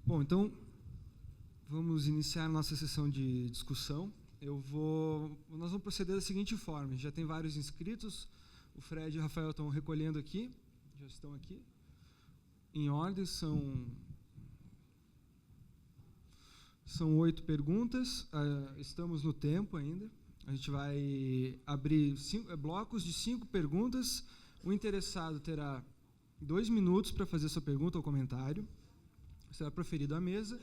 Bom, então, vamos iniciar a nossa sessão de discussão. Nós vamos proceder da seguinte forma. Já tem vários inscritos. O Fred e o Rafael estão recolhendo aqui. Já estão aqui. Em ordem, são 8 perguntas. Estamos no tempo ainda. A gente vai abrir blocos de 5 perguntas. O interessado terá 2 minutos para fazer sua pergunta ou comentário. Será proferido à mesa,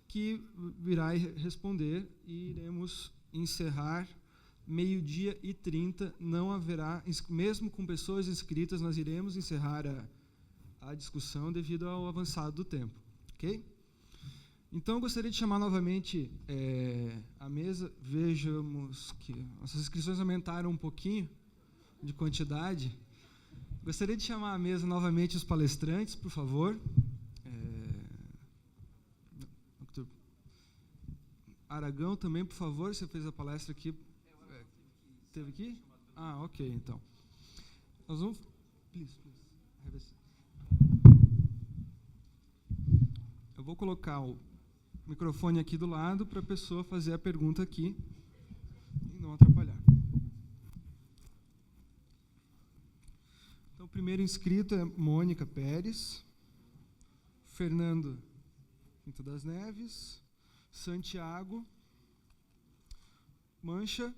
que virá responder, e iremos encerrar 12h30. Não haverá, mesmo com pessoas inscritas, nós iremos encerrar a discussão devido ao avançado do tempo. Ok? Então, eu gostaria de chamar novamente a mesa. Vejamos que nossas inscrições aumentaram um pouquinho de quantidade. Gostaria de chamar à mesa novamente os palestrantes, por favor. Aragão também, por favor, você fez a palestra aqui. Teve aqui? Ah, ok, então. Nós vamos... Please. Eu vou colocar o microfone aqui do lado para a pessoa fazer a pergunta aqui e não atrapalhar. Então, o primeiro inscrito é Mônica Pérez, Fernando Quinto das Neves, Santiago Mancha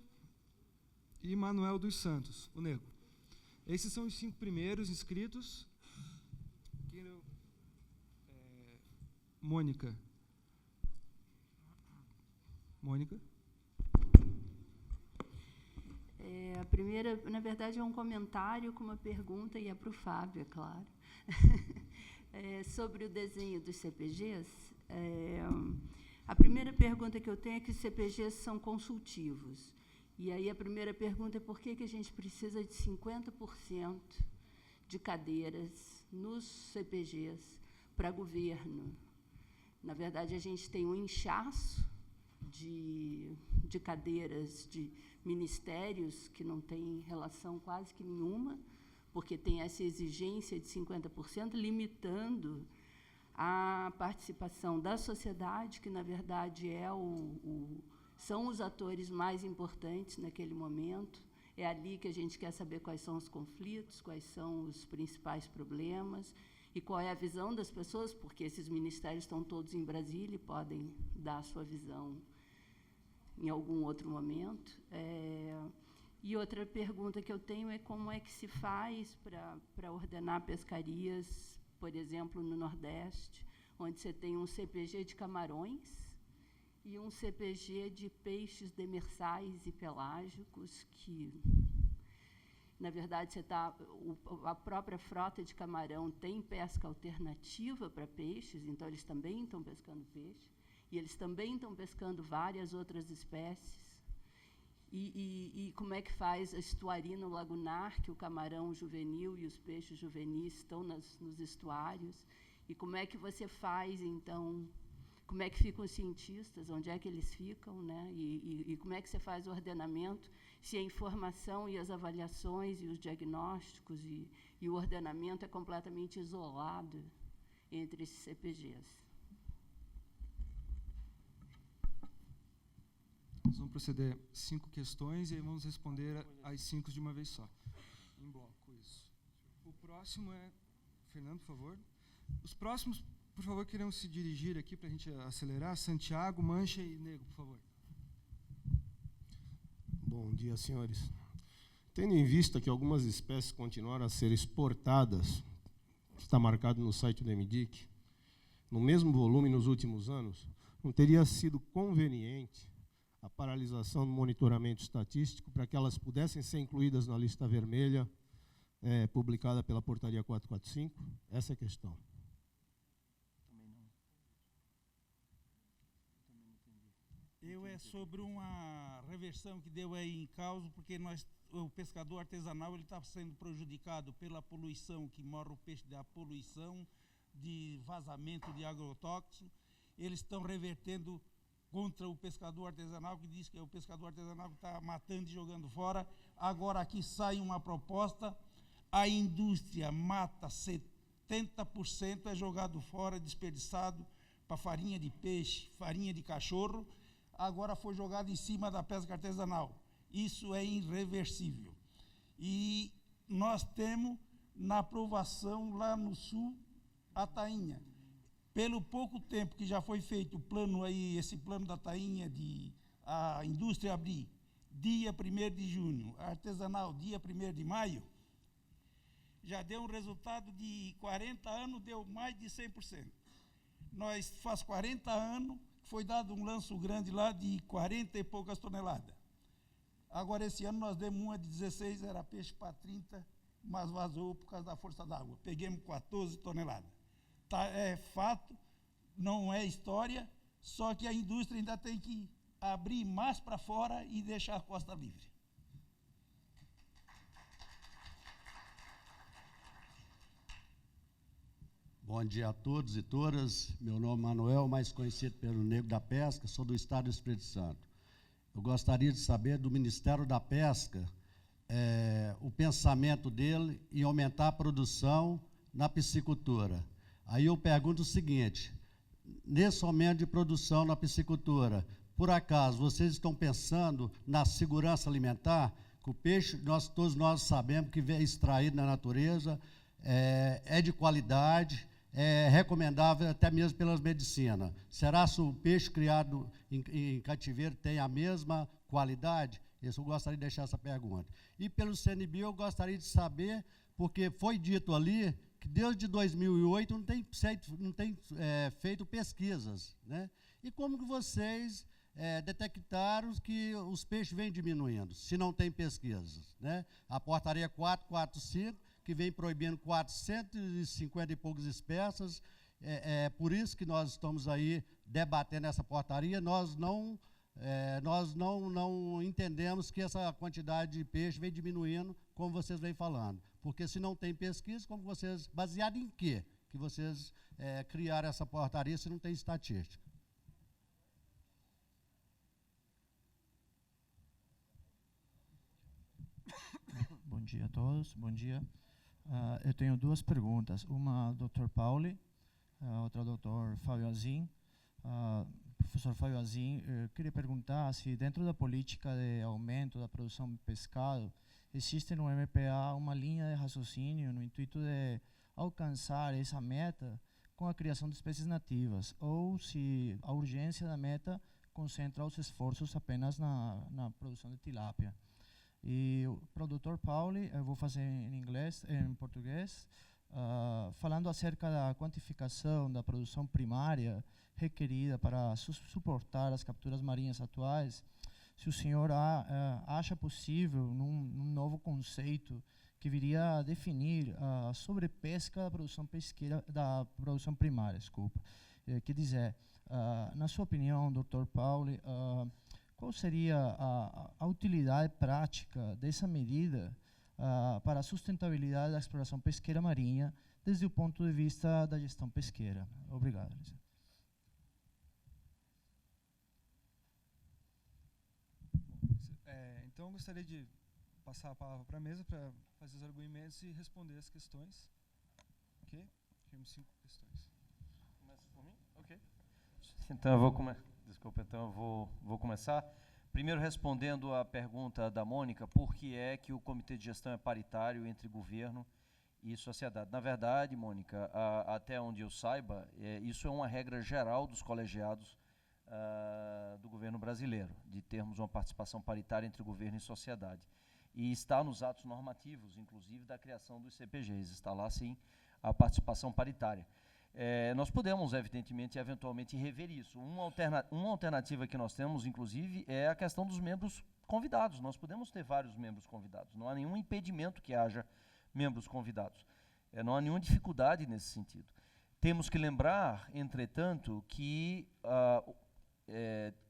e Manuel dos Santos, o Nego. Esses são os 5 primeiros inscritos. Mônica. A primeira, na verdade, é um comentário com uma pergunta, e é para o Fábio, é claro. Sobre o desenho dos CPGs. A primeira pergunta que eu tenho é que os CPGs são consultivos. E aí a primeira pergunta é por que a gente precisa de 50% de cadeiras nos CPGs para governo. Na verdade, a gente tem um inchaço de cadeiras de ministérios que não tem relação quase que nenhuma, porque tem essa exigência de 50%, limitando a participação da sociedade, que, na verdade, são os atores mais importantes naquele momento. É ali que a gente quer saber quais são os conflitos, quais são os principais problemas e qual é a visão das pessoas, porque esses ministérios estão todos em Brasília e podem dar a sua visão em algum outro momento. E outra pergunta que eu tenho é como é que se faz para ordenar pescarias, por exemplo, no Nordeste, onde você tem um CPG de camarões e um CPG de peixes demersais e pelágicos, que, na verdade, a própria frota de camarão tem pesca alternativa para peixes, então eles também estão pescando peixe, e eles também estão pescando várias outras espécies. E como é que faz a estuarina lagunar, que o camarão juvenil e os peixes juvenis estão nos estuários, e como é que você faz, então, como é que ficam os cientistas, onde é que eles ficam, né? E como é que você faz o ordenamento, se a informação e as avaliações e os diagnósticos e o ordenamento é completamente isolado entre esses CPGs. Nós vamos proceder 5 questões e aí vamos responder as 5 de uma vez só. Em bloco, isso. O próximo é... Fernando, por favor. Os próximos, por favor, queremos se dirigir aqui para a gente acelerar. Santiago, Mancha e Nego, por favor. Bom dia, senhores. Tendo em vista que algumas espécies continuaram a ser exportadas, está marcado no site do MDIC, no mesmo volume nos últimos anos, não teria sido conveniente a paralisação do monitoramento estatístico para que elas pudessem ser incluídas na lista vermelha publicada pela Portaria 445? Essa é a questão. Sobre uma reversão que deu aí em causa, porque o pescador artesanal está sendo prejudicado pela poluição, que morre o peixe da poluição, de vazamento de agrotóxico. Eles estão revertendo contra o pescador artesanal, que diz que é o pescador artesanal que está matando e jogando fora. Agora aqui sai uma proposta, a indústria mata 70%, é jogado fora, desperdiçado para farinha de peixe, farinha de cachorro, agora foi jogado em cima da pesca artesanal. Isso é irreversível. E nós temos na aprovação lá no Sul a tainha. Pelo pouco tempo que já foi feito o plano aí, esse plano da tainha de a indústria abrir dia 1º de junho, artesanal dia 1º de maio, já deu um resultado de 40 anos, deu mais de 100%. Nós faz 40 anos, foi dado um lanço grande lá de 40 e poucas toneladas. Agora, esse ano, nós demos uma de 16, era peixe para 30, mas vazou por causa da força d'água. Peguemos 14 toneladas. Tá, é fato, não é história, só que a indústria ainda tem que abrir mais para fora e deixar a costa livre. Bom dia a todos e todas. Meu nome é Manuel, mais conhecido pelo Negro da Pesca, sou do estado do Espírito Santo. Eu gostaria de saber do Ministério da Pesca, o pensamento dele em aumentar a produção na piscicultura. Aí eu pergunto o seguinte, nesse aumento de produção na piscicultura, por acaso vocês estão pensando na segurança alimentar? Que o peixe, todos nós sabemos que é extraído na natureza, é de qualidade, é recomendável até mesmo pelas medicinas. Será que o peixe criado em cativeiro tem a mesma qualidade? Eu gostaria de deixar essa pergunta. E pelo CNB eu gostaria de saber, porque foi dito ali que desde 2008 não tem feito pesquisas, né? E como que vocês detectaram que os peixes vêm diminuindo, se não tem pesquisas, né? A portaria 445, que vem proibindo 450 e poucas espécies, por isso que nós estamos aí debatendo essa portaria. Nós não entendemos que essa quantidade de peixe vem diminuindo, como vocês vêm falando. Porque se não tem pesquisa, como vocês, baseado em quê que vocês criaram essa portaria se não tem estatística? Bom dia a todos, bom dia. Eu tenho duas perguntas, uma ao Dr. Pauli, outra ao Dr. Fábio Azin. Professor Fábio Azin, eu queria perguntar se dentro da política de aumento da produção de pescado, existe no MPA uma linha de raciocínio no intuito de alcançar essa meta com a criação de espécies nativas, ou se a urgência da meta concentra os esforços apenas na produção de tilápia. E para o Dr. Pauli, eu vou fazer em português, falando acerca da quantificação da produção primária requerida para suportar as capturas marinhas atuais, se o senhor acha possível, num novo conceito, que viria a definir a sobrepesca da produção pesqueira, da produção primária, desculpa. Quer dizer, na sua opinião, Dr. Pauli, qual seria a utilidade prática dessa medida para a sustentabilidade da exploração pesqueira marinha desde o ponto de vista da gestão pesqueira? Obrigado. Então, eu gostaria de passar a palavra para a mesa para fazer os argumentos e responder as questões. Ok? Temos 5 questões. Começa por mim? Ok. Então, eu vou começar. Primeiro, respondendo à pergunta da Mônica, por que é que o Comitê de Gestão é paritário entre governo e sociedade? Na verdade, Mônica, até onde eu saiba, isso é uma regra geral dos colegiados do governo brasileiro, de termos uma participação paritária entre governo e sociedade. E está nos atos normativos, inclusive, da criação dos CPGs. Está lá, sim, a participação paritária. Nós podemos, evidentemente, eventualmente rever isso. Uma alternativa que nós temos, inclusive, é a questão dos membros convidados. Nós podemos ter vários membros convidados. Não há nenhum impedimento que haja membros convidados. Não há nenhuma dificuldade nesse sentido. Temos que lembrar, entretanto, que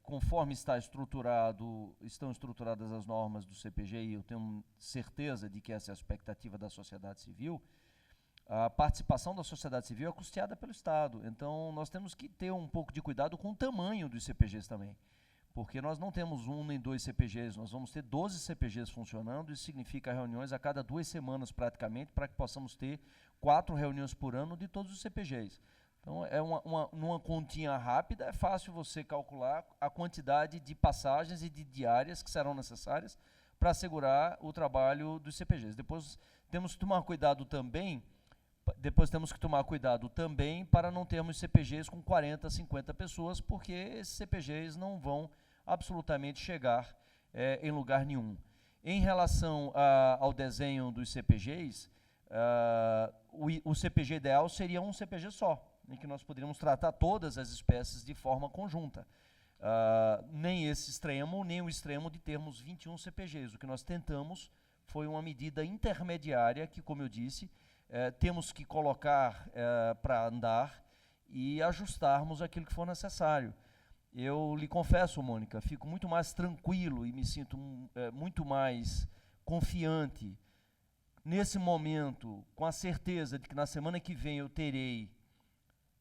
conforme estão estruturadas as normas do CPG, e eu tenho certeza de que essa é a expectativa da sociedade civil, a participação da sociedade civil é custeada pelo Estado. Então, nós temos que ter um pouco de cuidado com o tamanho dos CPGs também, porque nós não temos 1 nem 2 CPGs, nós vamos ter 12 CPGs funcionando. Isso significa reuniões a cada 2 semanas praticamente, para que possamos ter 4 reuniões por ano de todos os CPGs. Então, numa continha rápida, é fácil você calcular a quantidade de passagens e de diárias que serão necessárias para assegurar o trabalho dos CPGs. Depois temos que tomar cuidado também para não termos CPGs com 40, 50 pessoas, porque esses CPGs não vão absolutamente chegar em lugar nenhum. Em relação ao desenho dos CPGs, o CPG ideal seria um CPG só, em que nós poderíamos tratar todas as espécies de forma conjunta. Nem esse extremo, nem o extremo de termos 21 CPGs. O que nós tentamos foi uma medida intermediária que, como eu disse, temos que colocar para andar e ajustarmos aquilo que for necessário. Eu lhe confesso, Mônica, fico muito mais tranquilo e me sinto muito mais confiante nesse momento, com a certeza de que na semana que vem eu terei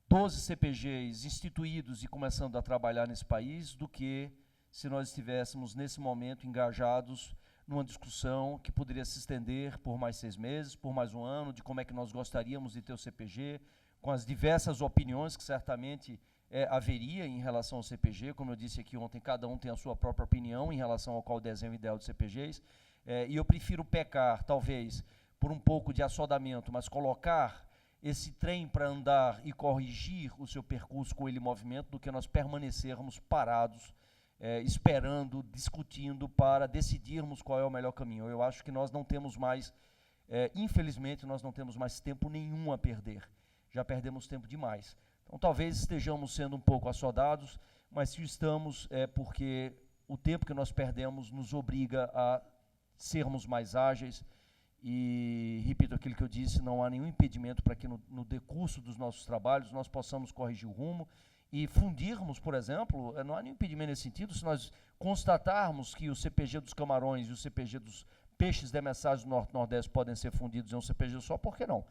12 CPGs instituídos e começando a trabalhar nesse país, do que se nós estivéssemos, nesse momento, engajados numa discussão que poderia se estender por mais 6 meses, por mais um ano, de como é que nós gostaríamos de ter o CPG, com as diversas opiniões que certamente haveria em relação ao CPG. Como eu disse aqui ontem, cada um tem a sua própria opinião em relação ao qual o desenho ideal de CPGs, e eu prefiro pecar, talvez, por um pouco de assodamento, mas colocar esse trem para andar e corrigir o seu percurso com ele em movimento, do que nós permanecermos parados, esperando, discutindo para decidirmos qual é o melhor caminho. Eu acho que nós não temos mais, infelizmente, nós não temos mais tempo nenhum a perder. Já perdemos tempo demais. Então, talvez estejamos sendo um pouco assodados, mas se estamos, é porque o tempo que nós perdemos nos obriga a sermos mais ágeis. E, repito aquilo que eu disse, não há nenhum impedimento para que no decurso dos nossos trabalhos nós possamos corrigir o rumo e fundirmos, por exemplo, não há nenhum impedimento nesse sentido, se nós constatarmos que o CPG dos camarões e o CPG dos peixes demersais do Norte-Nordeste podem ser fundidos em um CPG só, por que não?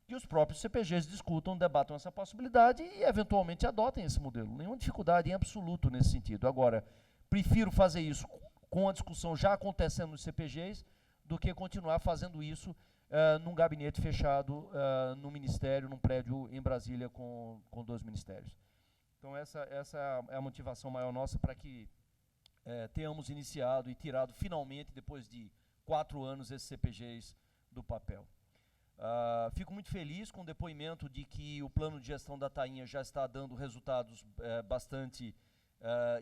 Que os próprios CPGs discutam, debatam essa possibilidade e, eventualmente, adotem esse modelo. Nenhuma dificuldade em absoluto nesse sentido. Agora, prefiro fazer isso com a discussão já acontecendo nos CPGs, do que continuar fazendo isso num gabinete fechado, num ministério, num prédio em Brasília com 2 ministérios. Então, essa é a motivação maior nossa para que tenhamos iniciado e tirado, finalmente, depois de 4 anos, esses CPGs do papel. Fico muito feliz com o depoimento de que o plano de gestão da tainha já está dando resultados bastante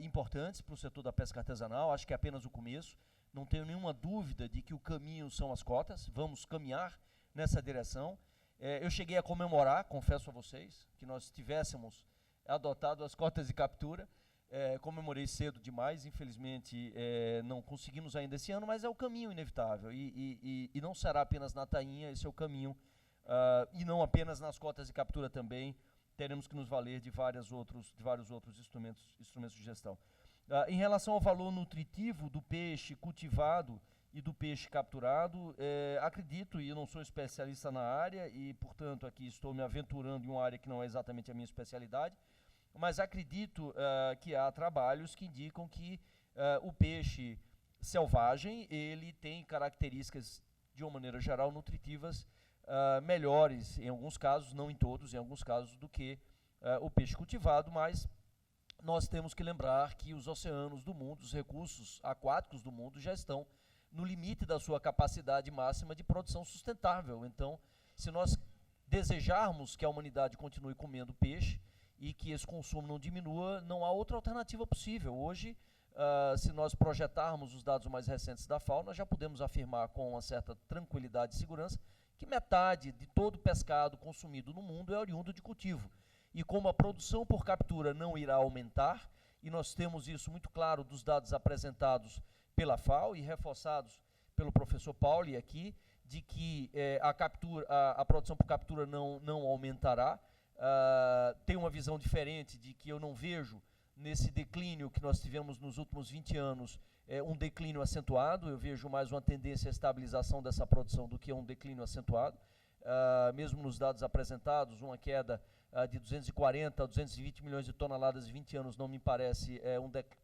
importantes para o setor da pesca artesanal. Acho que é apenas o começo. Não tenho nenhuma dúvida de que o caminho são as cotas, vamos caminhar nessa direção. Eu cheguei a comemorar, confesso a vocês, que nós tivéssemos adotado as cotas de captura. Comemorei cedo demais, infelizmente não conseguimos ainda esse ano, mas é o caminho inevitável. E não será apenas na tainha, esse é o caminho, e não apenas nas cotas de captura também, teremos que nos valer de vários outros instrumentos de gestão. Em relação ao valor nutritivo do peixe cultivado e do peixe capturado, acredito, e eu não sou especialista na área, e, portanto, aqui estou me aventurando em uma área que não é exatamente a minha especialidade, mas acredito que há trabalhos que indicam que o peixe selvagem ele tem características, de uma maneira geral, nutritivas melhores, em alguns casos, não em todos, em alguns casos, do que o peixe cultivado, mas nós temos que lembrar que os oceanos do mundo, os recursos aquáticos do mundo já estão no limite da sua capacidade máxima de produção sustentável. Então, se nós desejarmos que a humanidade continue comendo peixe e que esse consumo não diminua, não há outra alternativa possível. Hoje, se nós projetarmos os dados mais recentes da FAO, nós já podemos afirmar com uma certa tranquilidade e segurança que metade de todo o pescado consumido no mundo é oriundo de cultivo. E como a produção por captura não irá aumentar, e nós temos isso muito claro dos dados apresentados pela FAO e reforçados pelo professor Pauli aqui, de que a produção por captura não aumentará. Tem uma visão diferente de que eu não vejo nesse declínio que nós tivemos nos últimos 20 anos um declínio acentuado. Eu vejo mais uma tendência à estabilização dessa produção do que um declínio acentuado. Mesmo nos dados apresentados, uma queda de 240 a 220 milhões de toneladas em 20 anos não me parece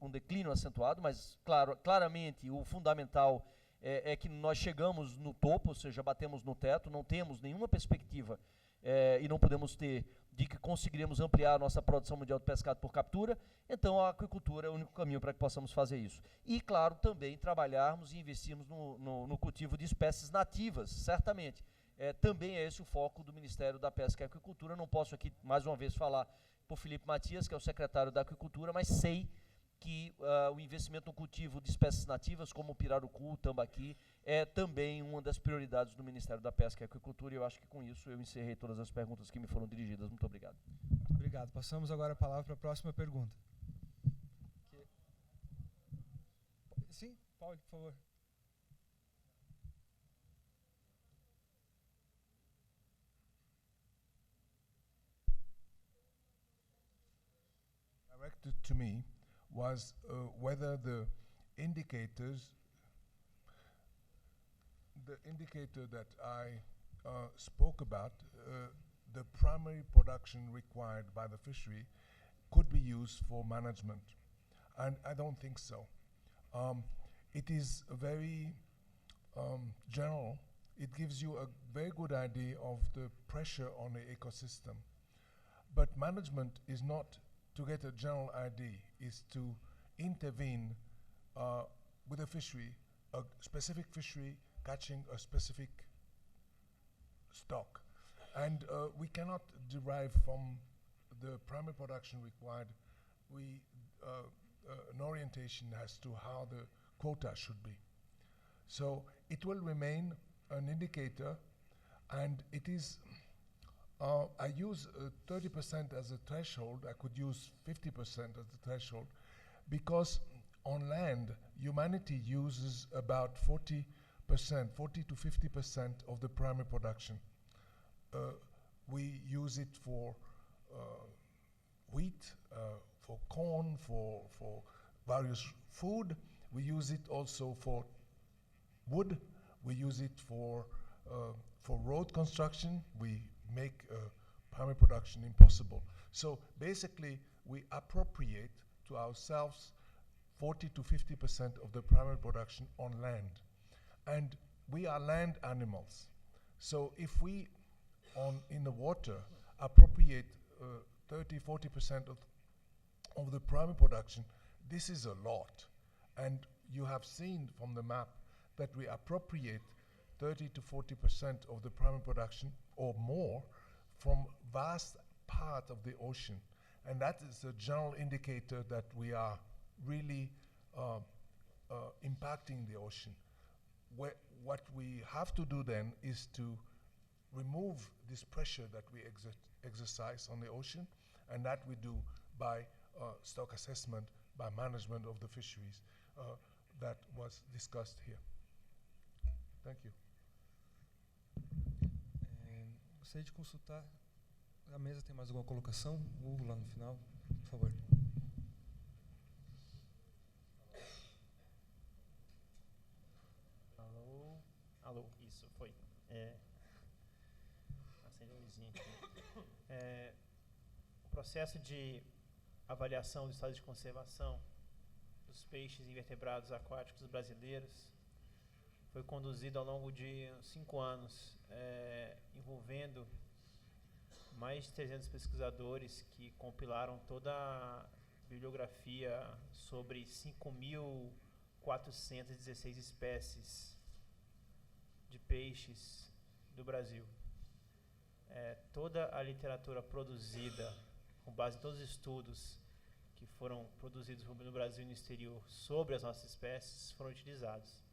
um declínio acentuado, mas claramente o fundamental é que nós chegamos no topo, ou seja, batemos no teto, não temos nenhuma perspectiva e não podemos ter de que conseguiremos ampliar a nossa produção mundial de pescado por captura, então a aquicultura é o único caminho para que possamos fazer isso. E, claro, também trabalharmos e investirmos no cultivo de espécies nativas, certamente. Também é esse o foco do Ministério da Pesca e Aquicultura. Não posso aqui, mais uma vez, falar por Felipe Matias, que é o secretário da Aquicultura, mas sei que o investimento no cultivo de espécies nativas, como o pirarucu, o tambaqui, é também uma das prioridades do Ministério da Pesca e Aquicultura, e eu acho que com isso eu encerrei todas as perguntas que me foram dirigidas. Muito obrigado. Obrigado. Passamos agora a palavra para a próxima pergunta. Sim, Paulo, por favor. Directed to me was whether the indicator that I spoke about, the primary production required by the fishery, could be used for management. And I don't think so. It is very general. It gives you a very good idea of the pressure on the ecosystem. But management is not to get a general idea, is to intervene with a fishery, a specific fishery catching a specific stock. And we cannot derive from the primary production required an orientation as to how the quota should be. So it will remain an indicator, and it is I use 30% as a threshold. I could use 50% as the threshold, because on land, humanity uses about 40% to 50% of the primary production. We use it for wheat, for corn, for various food. We use it also for wood. We use it for road construction. We make primary production impossible. So basically, we appropriate to ourselves 40 to 50% of the primary production on land. And we are land animals. So if we, in the water, appropriate 30, 40% of the primary production, this is a lot. And you have seen from the map that we appropriate 30 to 40% of the primary production or more from vast part of the ocean. And that is a general indicator that we are really impacting the ocean. What we have to do then is to remove this pressure that we exercise on the ocean, and that we do by stock assessment, by management of the fisheries that was discussed here. Thank you. Gostaria de consultar. A mesa tem mais alguma colocação? Hugo, lá no final, por favor. Alô? Alô, isso, foi. Acende a luzinha aqui. O processo de avaliação do estado de conservação dos peixes invertebrados aquáticos brasileiros foi conduzido ao longo de 5 anos, envolvendo mais de 300 pesquisadores que compilaram toda a bibliografia sobre 5.416 espécies de peixes do Brasil. Toda a literatura produzida, com base em todos os estudos que foram produzidos no Brasil e no exterior sobre as nossas espécies, foram utilizados.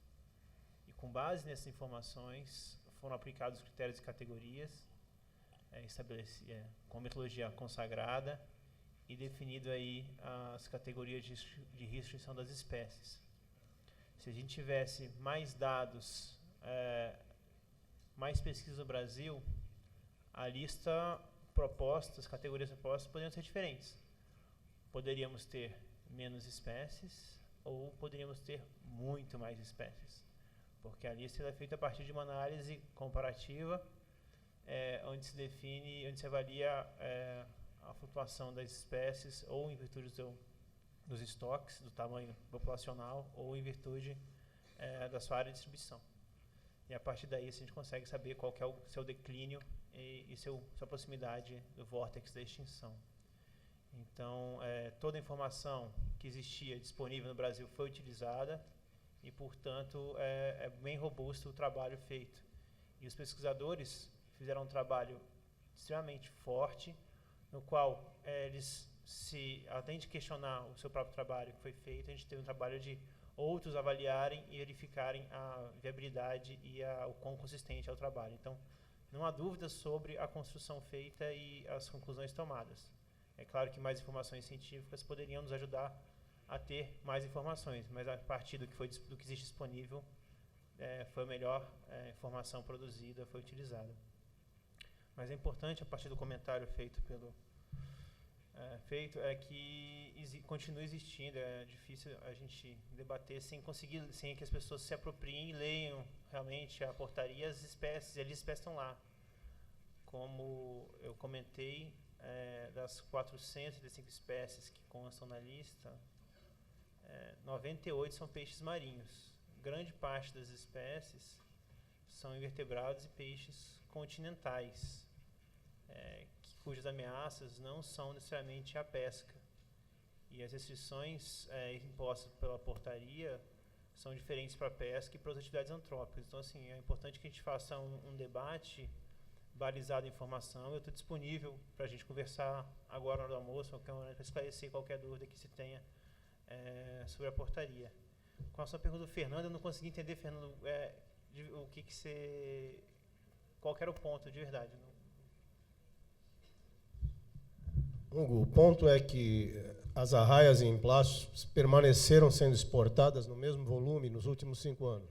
E com base nessas informações, foram aplicados os critérios de categorias, com metodologia consagrada, e definido aí as categorias de restrição das espécies. Se a gente tivesse mais dados, mais pesquisas no Brasil, a lista proposta, as categorias propostas poderiam ser diferentes. Poderíamos ter menos espécies ou poderíamos ter muito mais espécies, porque a lista é feita a partir de uma análise comparativa, onde se define, onde se avalia a flutuação das espécies, ou em virtude dos estoques, do tamanho populacional, ou em virtude da sua área de distribuição. E a partir daí a gente consegue saber qual que é o seu declínio e sua proximidade do vórtice da extinção. Então, toda a informação que existia disponível no Brasil foi utilizada e, portanto, é bem robusto o trabalho feito. E os pesquisadores fizeram um trabalho extremamente forte, no qual eles, além de questionar o seu próprio trabalho que foi feito, a gente teve um trabalho de outros avaliarem e verificarem a viabilidade e o quão consistente é o trabalho. Então, não há dúvida sobre a construção feita e as conclusões tomadas. É claro que mais informações científicas poderiam nos ajudar a ter mais informações, mas a partir do que existe disponível, foi a melhor informação produzida, foi utilizada. Mas é importante, a partir do comentário feito é que continua existindo. É difícil a gente debater sem que as pessoas se apropriem e leiam realmente a portaria, as espécies, e as espécies estão lá. Como eu comentei, das 405 espécies que constam na lista, 98 são peixes marinhos. Grande parte das espécies são invertebrados e peixes continentais, cujas ameaças não são necessariamente a pesca. E as restrições impostas pela portaria são diferentes para a pesca e para as atividades antrópicas. Então, assim, é importante que a gente faça um debate balizado em informação. Eu estou disponível para a gente conversar agora na hora do almoço, para esclarecer qualquer dúvida que se tenha sobre a portaria. Com a sua pergunta do Fernando, eu não consegui entender, Fernando, o que você... Qual que era o ponto de verdade? Hugo, o ponto é que as arraias em plásticos permaneceram sendo exportadas no mesmo volume nos últimos 5 anos.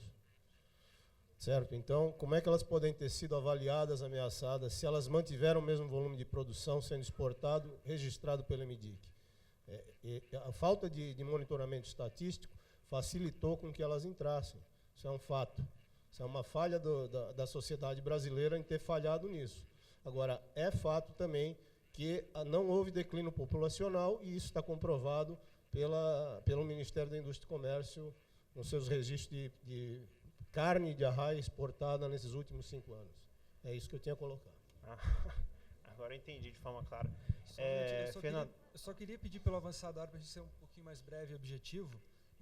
Certo? Então, como é que elas podem ter sido avaliadas, ameaçadas, se elas mantiveram o mesmo volume de produção sendo exportado, registrado pelo MDIC? A falta de monitoramento estatístico facilitou com que elas entrassem. Isso é um fato. Isso é uma falha da sociedade brasileira em ter falhado nisso. Agora, é fato também que não houve declínio populacional, e isso está comprovado pelo Ministério da Indústria e Comércio nos seus registros de carne de arraia exportada nesses últimos 5 anos. É isso que eu tinha colocado. Agora eu entendi de forma clara. Eu só queria pedir pelo avançado para a gente ser um pouquinho mais breve e objetivo.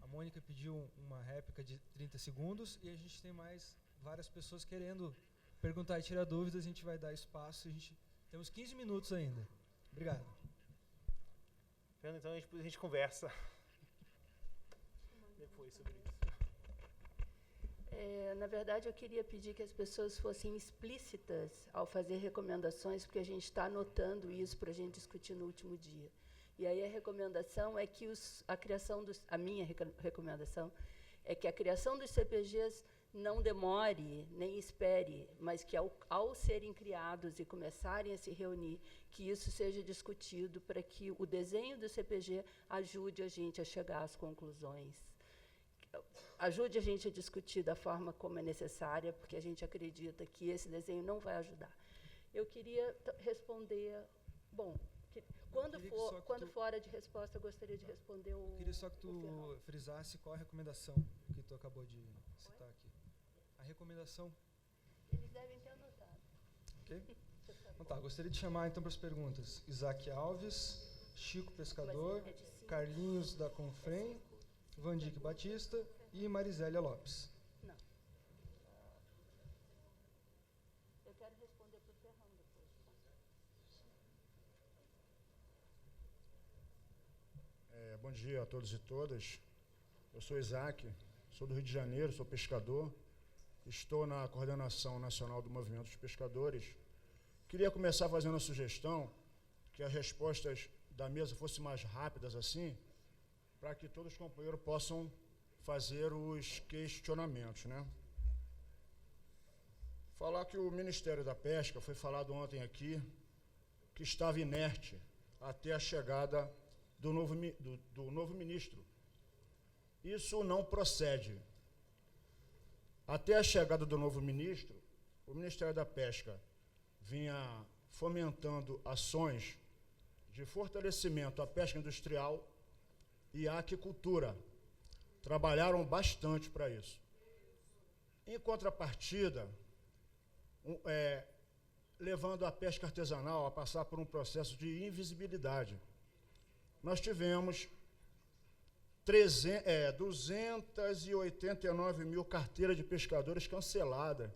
A Mônica pediu uma réplica de 30 segundos e a gente tem mais várias pessoas querendo perguntar e tirar dúvidas. A gente vai dar espaço. Temos 15 minutos ainda. Obrigado. Fernando, então a gente conversa depois sobre isso. Na verdade, eu queria pedir que as pessoas fossem explícitas ao fazer recomendações, porque a gente está anotando isso para a gente discutir no último dia. E aí a recomendação é que a minha recomendação é que a criação dos CPGs não demore, nem espere, mas que ao serem criados e começarem a se reunir, que isso seja discutido para que o desenho do CPG ajude a gente a chegar às conclusões. Ajude a gente a discutir da forma como é necessária, porque a gente acredita que esse desenho não vai ajudar. Eu queria responder... Bom, quando for hora de resposta, eu gostaria de responder o... Eu queria só que tu frisasse qual a recomendação que tu acabou de citar aqui. A recomendação... Eles devem ter anotado. Ok? Então tá, gostaria de chamar então para as perguntas Isaac Alves, Chico Pescador, Carlinhos da Confrem, Vandique Batista e Marisélia Lopes. Não. Eu quero responder para o Ferrão depois. Bom dia a todos e todas. Eu sou Isaac, sou do Rio de Janeiro, sou pescador. Estou na coordenação nacional do Movimento dos Pescadores. Queria começar fazendo a sugestão que as respostas da mesa fossem mais rápidas assim, para que todos os companheiros possam fazer os questionamentos, né? Falar que o Ministério da Pesca, foi falado ontem aqui, que estava inerte até a chegada do novo ministro. Isso não procede. Até a chegada do novo ministro, o Ministério da Pesca vinha fomentando ações de fortalecimento à pesca industrial e à aquicultura. Trabalharam bastante para isso. Em contrapartida, levando a pesca artesanal a passar por um processo de invisibilidade. Nós tivemos 289 mil carteiras de pescadores canceladas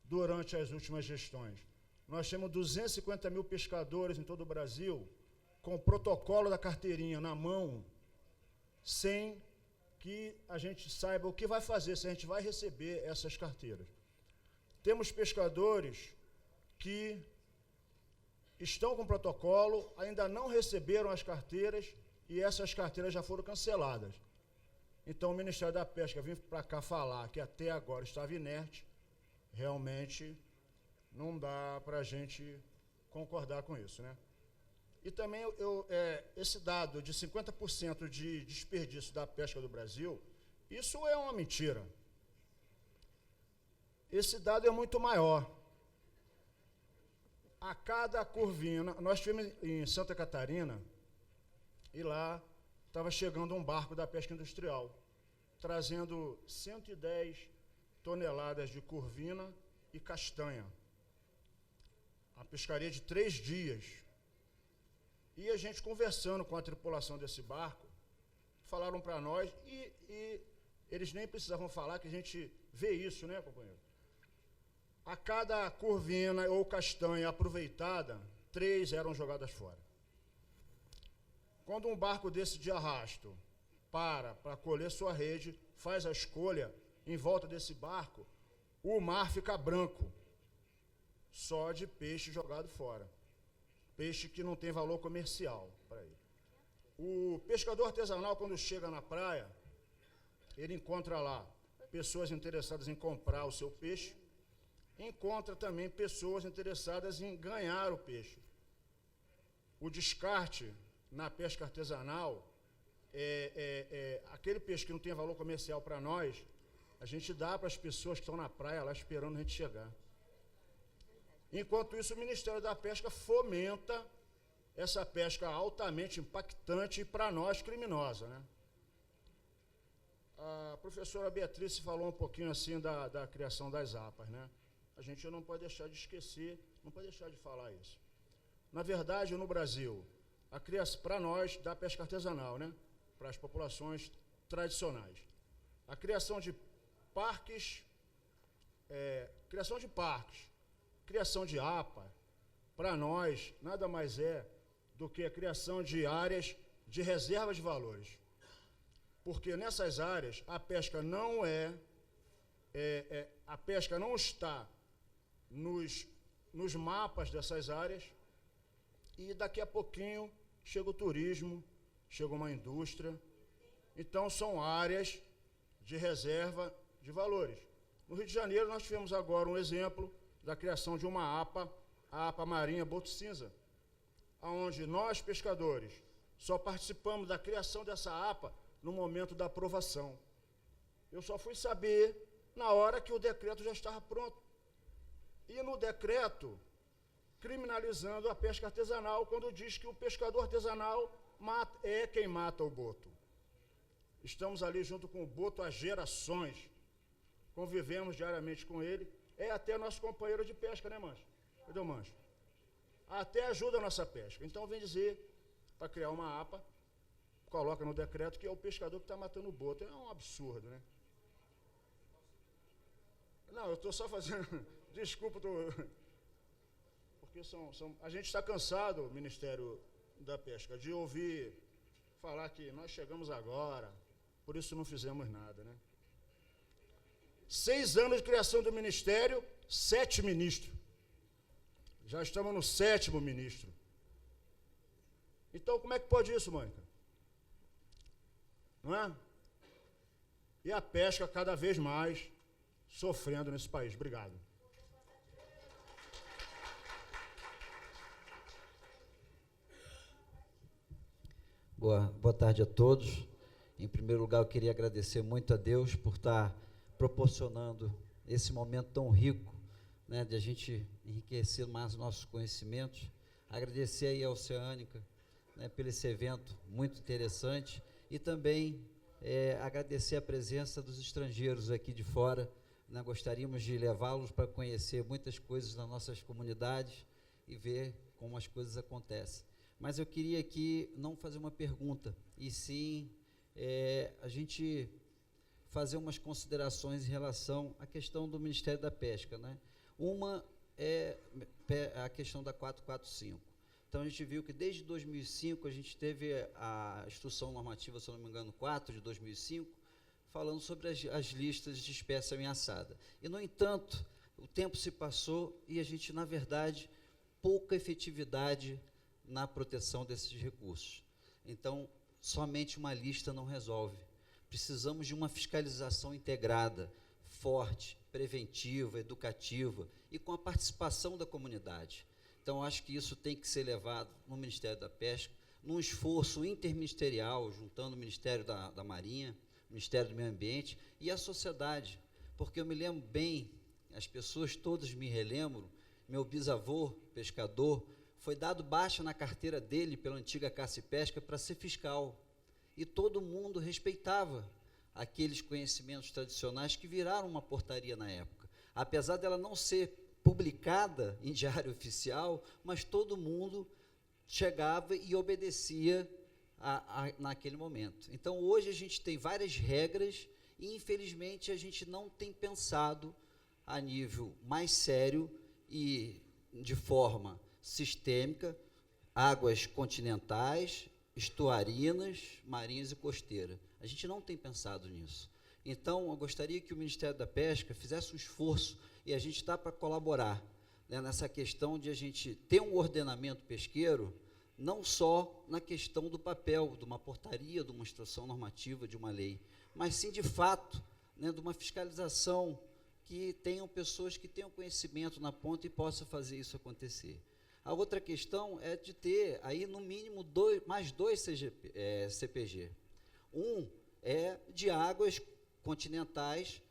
durante as últimas gestões. Nós temos 250 mil pescadores em todo o Brasil com o protocolo da carteirinha na mão, sem que a gente saiba o que vai fazer, se a gente vai receber essas carteiras. Temos pescadores que estão com protocolo, ainda não receberam as carteiras e essas carteiras já foram canceladas. Então, o Ministério da Pesca vem para cá falar que até agora estava inerte, realmente não dá para a gente concordar com isso, né? E também esse dado de 50% de desperdício da pesca do Brasil, isso é uma mentira. Esse dado é muito maior. A cada curvina, nós estivemos em Santa Catarina, e lá estava chegando um barco da pesca industrial, trazendo 110 toneladas de curvina e castanha. A pescaria de 3 dias. E a gente conversando com a tripulação desse barco, falaram para nós, e eles nem precisavam falar, que a gente vê isso, né, companheiro? A cada curvina ou castanha aproveitada, 3 eram jogadas fora. Quando um barco desse de arrasto para colher sua rede, faz a escolha, em volta desse barco, o mar fica branco, só de peixe jogado fora. Peixe que não tem valor comercial para ele. O pescador artesanal, quando chega na praia, ele encontra lá pessoas interessadas em comprar o seu peixe, encontra também pessoas interessadas em ganhar o peixe. O descarte na pesca artesanal, aquele peixe que não tem valor comercial para nós, a gente dá para as pessoas que estão na praia lá esperando a gente chegar. Enquanto isso, o Ministério da Pesca fomenta essa pesca altamente impactante e, para nós, criminosa, né? A professora Beatriz falou um pouquinho assim da criação das APAs, né? A gente não pode deixar de esquecer, não pode deixar de falar isso. Na verdade, no Brasil, a criação, para nós, da pesca artesanal, né? Para as populações tradicionais, a criação de parques, criação de APA, para nós, nada mais é do que a criação de áreas de reserva de valores. Porque nessas áreas, a pesca não a pesca não está nos mapas dessas áreas, e daqui a pouquinho chega o turismo, chega uma indústria. Então, são áreas de reserva de valores. No Rio de Janeiro, nós tivemos agora um exemplo da criação de uma APA, a APA Marinha Boto Cinza, onde nós, pescadores, só participamos da criação dessa APA no momento da aprovação. Eu só fui saber na hora que o decreto já estava pronto. E no decreto, criminalizando a pesca artesanal, quando diz que o pescador artesanal é quem mata o boto. Estamos ali junto com o boto há gerações, convivemos diariamente com ele, é até nosso companheiro de pesca, né, Mancho? Cadê o Mancho? Até ajuda a nossa pesca. Então, vem dizer, para criar uma APA, coloca no decreto que é o pescador que está matando o boto. É um absurdo, né? Não, eu estou só fazendo... Desculpa, porque a gente está cansado, Ministério da Pesca, de ouvir falar que nós chegamos agora, por isso não fizemos nada, né? 6 anos de criação do Ministério, 7 ministros. Já estamos no 7º ministro. Então, como é que pode isso, Mônica? Não é? E a pesca cada vez mais sofrendo nesse país. Obrigado. Boa tarde a todos. Em primeiro lugar, eu queria agradecer muito a Deus por estar proporcionando esse momento tão rico, né, de a gente enriquecer mais nossos conhecimentos. Agradecer aí a Oceânica, né, pelo esse evento muito interessante, e também agradecer a presença dos estrangeiros aqui de fora, né? Gostaríamos de levá-los para conhecer muitas coisas nas nossas comunidades e ver como as coisas acontecem. Mas eu queria aqui não fazer uma pergunta, e sim a gente fazer umas considerações em relação à questão do Ministério da Pesca, né? Uma é a questão da 445. Então, a gente viu que desde 2005 a gente teve a Instrução Normativa, se eu não me engano, 4 de 2005, falando sobre as listas de espécie ameaçada. E, no entanto, o tempo se passou e a gente, na verdade, pouca efetividade na proteção desses recursos. Então, somente uma lista não resolve. Precisamos de uma fiscalização integrada, forte, preventiva, educativa e com a participação da comunidade. Então, acho que isso tem que ser levado no Ministério da Pesca, num esforço interministerial, juntando o Ministério da Marinha, o Ministério do Meio Ambiente e a sociedade, porque eu me lembro bem, as pessoas todas me relembram, meu bisavô, pescador, foi dado baixa na carteira dele pela antiga Caça e Pesca para ser fiscal, e todo mundo respeitava aqueles conhecimentos tradicionais que viraram uma portaria na época, apesar dela não ser publicada em diário oficial, mas todo mundo chegava e obedecia naquele momento. Então, hoje a gente tem várias regras e, infelizmente, a gente não tem pensado a nível mais sério e de forma sistêmica águas continentais, estuarinas, marinhas e costeiras. A gente não tem pensado nisso. Então, eu gostaria que o Ministério da Pesca fizesse um esforço, e a gente está para colaborar, né, nessa questão de a gente ter um ordenamento pesqueiro, não só na questão do papel, de uma portaria, de uma instrução normativa, de uma lei, mas sim, de fato, né, de uma fiscalização que tenham pessoas que tenham conhecimento na ponta e possam fazer isso acontecer. A outra questão é de ter, aí, no mínimo, mais dois CPG. Um é de águas continentais,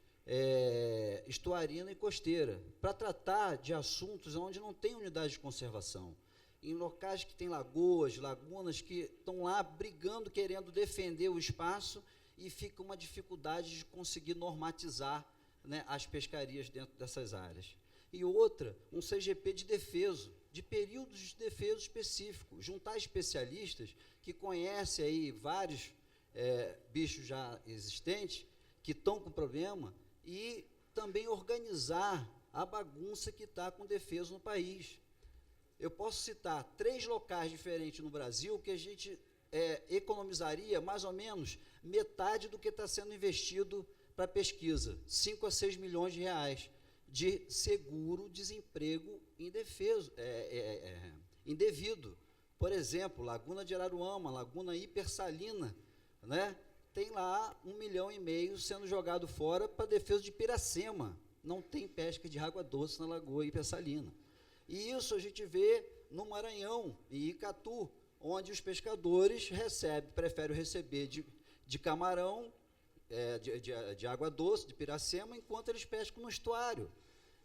estuarina e costeira, para tratar de assuntos onde não tem unidade de conservação, em locais que tem lagoas, lagunas, que estão lá brigando, querendo defender o espaço, e fica uma dificuldade de conseguir normatizar, né, as pescarias dentro dessas áreas. E outra, um CGP de defeso, de períodos de defeso específicos, juntar especialistas que conhecem aí vários bichos já existentes, que estão com problema, e também organizar a bagunça que está com defeso no país. Eu posso citar 3 locais diferentes no Brasil que a gente economizaria mais ou menos metade do que está sendo investido para pesquisa, 5 a 6 milhões de reais de seguro-desemprego indevido. Por exemplo, Laguna de Araruama, Laguna Hipersalina, né? Tem lá 1,5 milhão sendo jogado fora para defesa de Piracema. Não tem pesca de água doce na Lagoa Hipersalina. E isso a gente vê no Maranhão, em Icatu, onde os pescadores preferem receber de camarão, de água doce, de Piracema, enquanto eles pescam no estuário.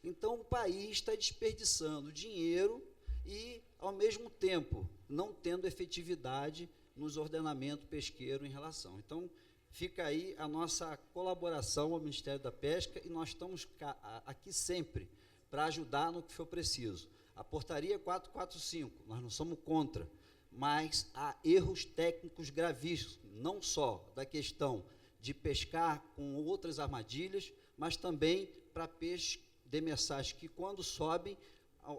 Então, o país está desperdiçando dinheiro e, ao mesmo tempo, não tendo efetividade nos ordenamentos pesqueiros em relação. Então, fica aí a nossa colaboração ao Ministério da Pesca, e nós estamos aqui sempre para ajudar no que for preciso. A portaria 445, nós não somos contra, mas há erros técnicos gravíssimos, não só da questão de pescar com outras armadilhas, mas também para peixes demersais, que quando sobem,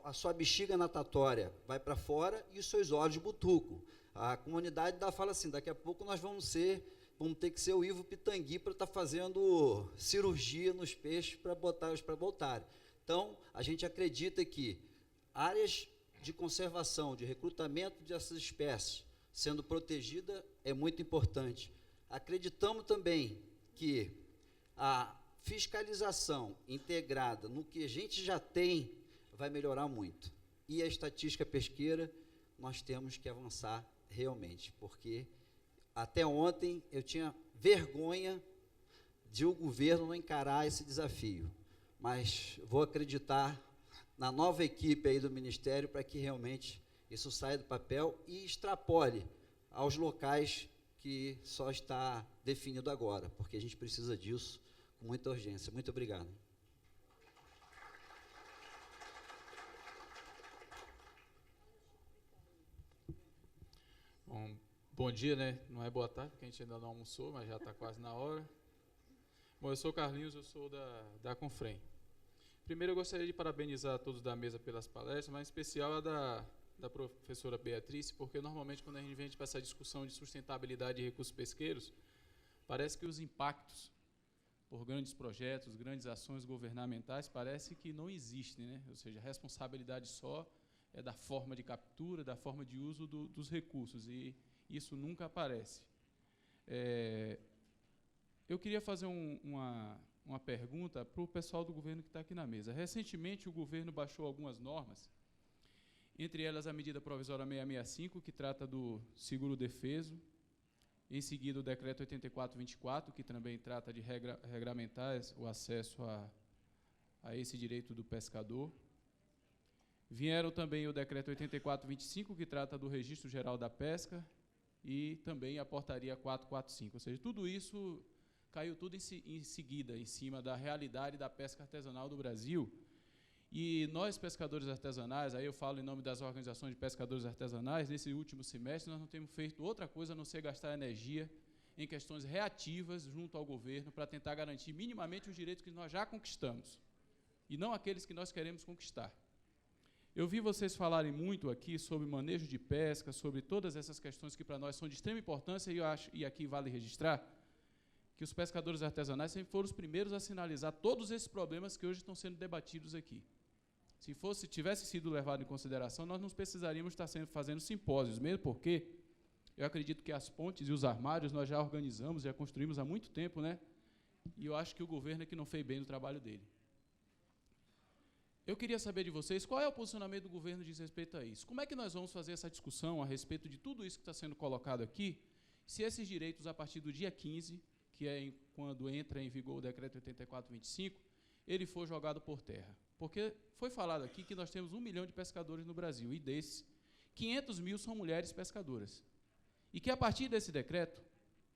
a sua bexiga natatória vai para fora e os seus olhos butucam. A comunidade fala assim, daqui a pouco nós vamos ter que ser o Ivo Pitangui para estar fazendo cirurgia nos peixes para botá-los para voltarem. Então, a gente acredita que áreas de conservação, de recrutamento dessas espécies sendo protegida é muito importante. Acreditamos também que a fiscalização integrada no que a gente já tem vai melhorar muito. E a estatística pesqueira, nós temos que avançar realmente, porque até ontem eu tinha vergonha de o governo não encarar esse desafio, mas vou acreditar na nova equipe aí do Ministério para que realmente isso saia do papel e extrapole aos locais que só está definido agora, porque a gente precisa disso com muita urgência. Muito obrigado. Bom dia, né? Não é boa tarde, porque a gente ainda não almoçou, mas já está quase na hora. Bom, eu sou o Carlinhos, eu sou da Confrem. Primeiro, eu gostaria de parabenizar a todos da mesa pelas palestras, mas em especial a da professora Beatriz, porque normalmente quando a gente vem para essa discussão de sustentabilidade de recursos pesqueiros, parece que os impactos por grandes projetos, grandes ações governamentais, parece que não existem, né? Ou seja, a responsabilidade só é da forma de captura, da forma de uso dos recursos, e isso nunca aparece. Eu queria fazer uma pergunta para o pessoal do governo que está aqui na mesa. Recentemente, o governo baixou algumas normas, entre elas a medida provisória 665, que trata do seguro defeso, em seguida o decreto 8424, que também trata de regramentar o acesso a esse direito do pescador. Vieram também o decreto 8425, que trata do registro geral da pesca, e também a portaria 445. Ou seja, tudo isso caiu tudo em seguida, em cima da realidade da pesca artesanal do Brasil. E nós, pescadores artesanais, aí eu falo em nome das organizações de pescadores artesanais, nesse último semestre nós não temos feito outra coisa a não ser gastar energia em questões reativas junto ao governo para tentar garantir minimamente os direitos que nós já conquistamos, e não aqueles que nós queremos conquistar. Eu vi vocês falarem muito aqui sobre manejo de pesca, sobre todas essas questões que para nós são de extrema importância, e eu acho, e aqui vale registrar, que os pescadores artesanais sempre foram os primeiros a sinalizar todos esses problemas que hoje estão sendo debatidos aqui. Se tivesse sido levado em consideração, nós não precisaríamos estar fazendo simpósios, mesmo porque eu acredito que as pontes e os armários nós já organizamos, já construímos há muito tempo, né? E eu acho que o governo é que não fez bem o trabalho dele. Eu queria saber de vocês qual é o posicionamento do governo diz respeito a isso. Como é que nós vamos fazer essa discussão a respeito de tudo isso que está sendo colocado aqui, se esses direitos, a partir do dia 15, que é quando entra em vigor o decreto 8425, ele for jogado por terra? Porque foi falado aqui que nós temos 1 milhão de pescadores no Brasil, e desses, 500 mil são mulheres pescadoras. E que, a partir desse decreto,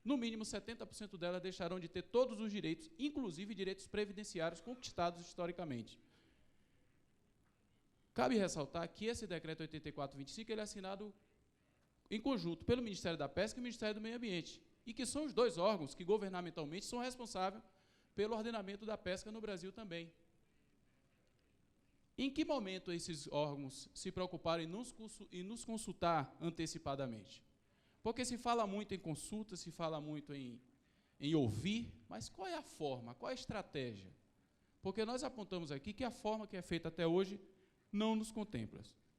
no mínimo 70% delas deixarão de ter todos os direitos, inclusive direitos previdenciários conquistados historicamente. Cabe ressaltar que esse decreto 8425 ele é assinado em conjunto pelo Ministério da Pesca e o Ministério do Meio Ambiente, e que são os dois órgãos que, governamentalmente, são responsáveis pelo ordenamento da pesca no Brasil também. Em que momento esses órgãos se preocuparam em nos consultar antecipadamente? Porque se fala muito em consulta, se fala muito em ouvir, mas qual é a forma, qual é a estratégia? Porque nós apontamos aqui que a forma que é feita até hoje não nos contempla.